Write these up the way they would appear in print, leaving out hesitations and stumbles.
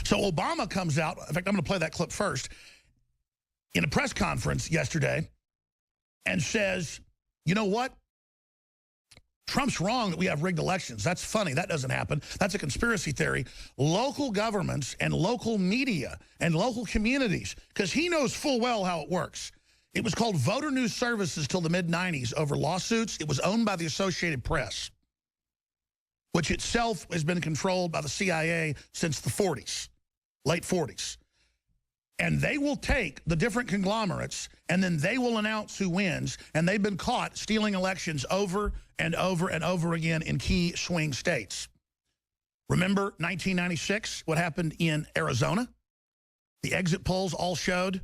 So Obama comes out. In fact, I'm going to play that clip first. In a press conference yesterday and says, you know what? Trump's wrong that we have rigged elections. That's funny. That doesn't happen. That's a conspiracy theory. Local governments and local media and local communities, because he knows full well how it works. It was called Voter News Services till the mid-90s over lawsuits. It was owned by the Associated Press, which itself has been controlled by the CIA since the 40s, late 40s. And they will take the different conglomerates, and then they will announce who wins. And they've been caught stealing elections over and over and over again in key swing states. Remember 1996, what happened in Arizona? The exit polls all showed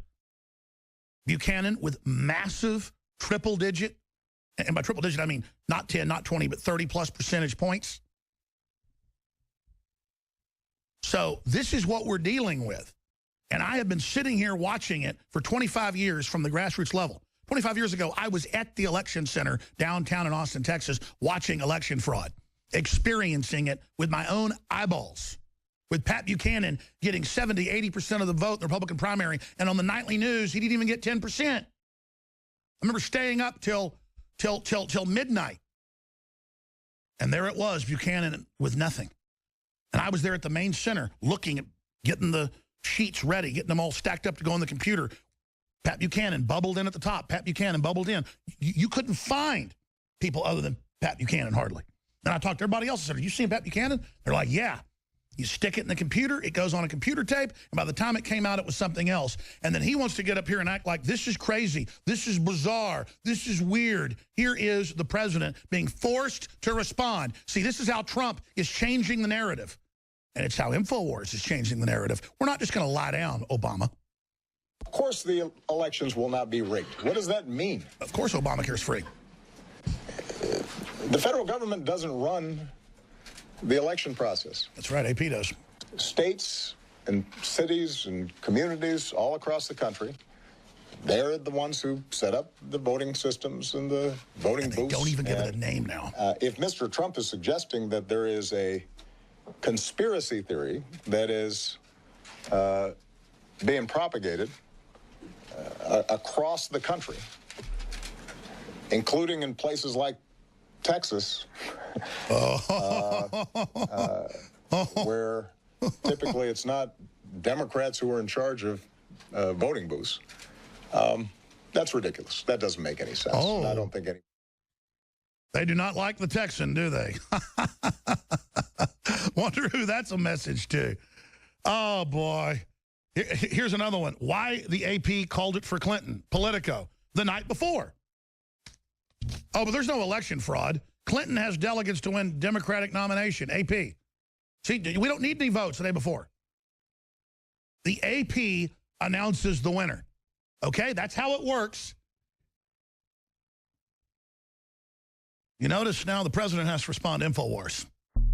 Buchanan with massive triple-digit, and by triple-digit I mean not 10, not 20, but 30-plus percentage points. So this is what we're dealing with. And I have been sitting here watching it for 25 years from the grassroots level. 25 years ago, I was at the election center downtown in Austin, Texas, watching election fraud, experiencing it with my own eyeballs, with Pat Buchanan getting 70, 80% of the vote in the Republican primary. And on the nightly news, he didn't even get 10%. I remember staying up till midnight. And there it was, Buchanan with nothing. And I was there at the main center looking at getting the sheets ready, getting them all stacked up to go on the computer. Pat Buchanan bubbled in at the top. Pat Buchanan bubbled in. You couldn't find people other than Pat Buchanan, hardly. And I talked to everybody else. I said, are you seeing Pat Buchanan? They're like, yeah. You stick it in the computer, it goes on a computer tape, and by the time it came out, it was something else. And then he wants to get up here and act like this is crazy, this is bizarre, this is weird. Here is the president being forced to respond. See, this is how Trump is changing the narrative. And it's how Infowars is changing the narrative. We're not just going to lie down, Obama. Of course the elections will not be rigged. What does that mean? Of course Obamacare's free. The federal government doesn't run the election process. That's right, AP does. States and cities and communities all across the country, they're the ones who set up the voting systems and the voting booths. Don't even give it a name now. If Mr. Trump is suggesting that there is a conspiracy theory that is being propagated across the country, including in places like Texas, where typically it's not Democrats who are in charge of voting booths. That's ridiculous. That doesn't make any sense. Oh. I don't think any. They do not like the Texan, do they? Wonder who that's a message to. Oh, boy. Here's another one. Why the AP called it for Clinton. Politico. The night before. Oh, but there's no election fraud. Clinton has delegates to win Democratic nomination. AP. See, we don't need any votes the day before. The AP announces the winner. Okay, that's how it works. You notice now the president has to respond to Infowars.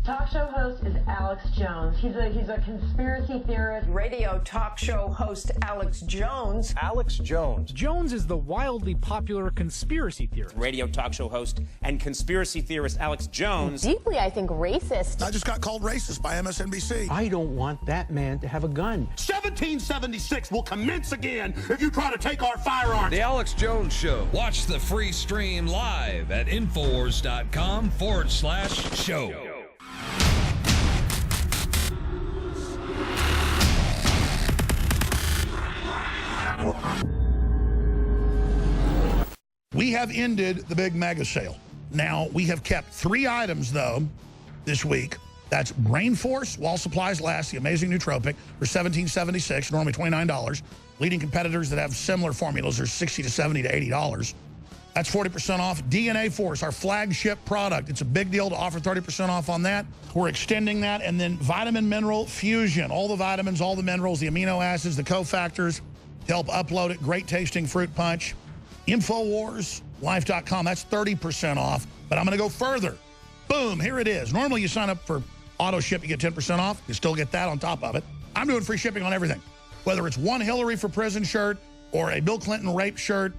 Talk show host is Alex Jones. He's a conspiracy theorist. Radio talk show host Alex Jones. Alex Jones. Jones is the wildly popular conspiracy theorist. Radio talk show host and conspiracy theorist Alex Jones. Deeply, I think, racist. I just got called racist by MSNBC. I don't want that man to have a gun. 1776 will commence again if you try to take our firearms. The Alex Jones Show. Watch the free stream live at Infowars.com/show. We have ended the big mega sale. Now, we have kept 3 items, though, this week. That's Brain Force, While Supplies Last, the amazing nootropic, for $17.76, normally $29. Leading competitors that have similar formulas are $60 to $70 to $80. That's 40% off. DNA Force, our flagship product. It's a big deal to offer 30% off on that. We're extending that. And then Vitamin Mineral Fusion, all the vitamins, all the minerals, the amino acids, the cofactors to help upload it. Great tasting fruit punch. InfoWarsLife.com, that's 30% off. But I'm going to go further. Boom, here it is. Normally you sign up for auto ship, you get 10% off. You still get that on top of it. I'm doing free shipping on everything. Whether it's one Hillary for prison shirt or a Bill Clinton rape shirt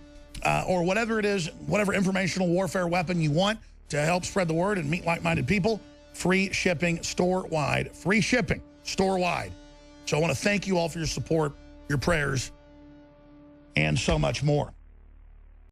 or whatever it is, whatever informational warfare weapon you want to help spread the word and meet like-minded people, free shipping store-wide. Free shipping store-wide. So I want to thank you all for your support, your prayers, and so much more.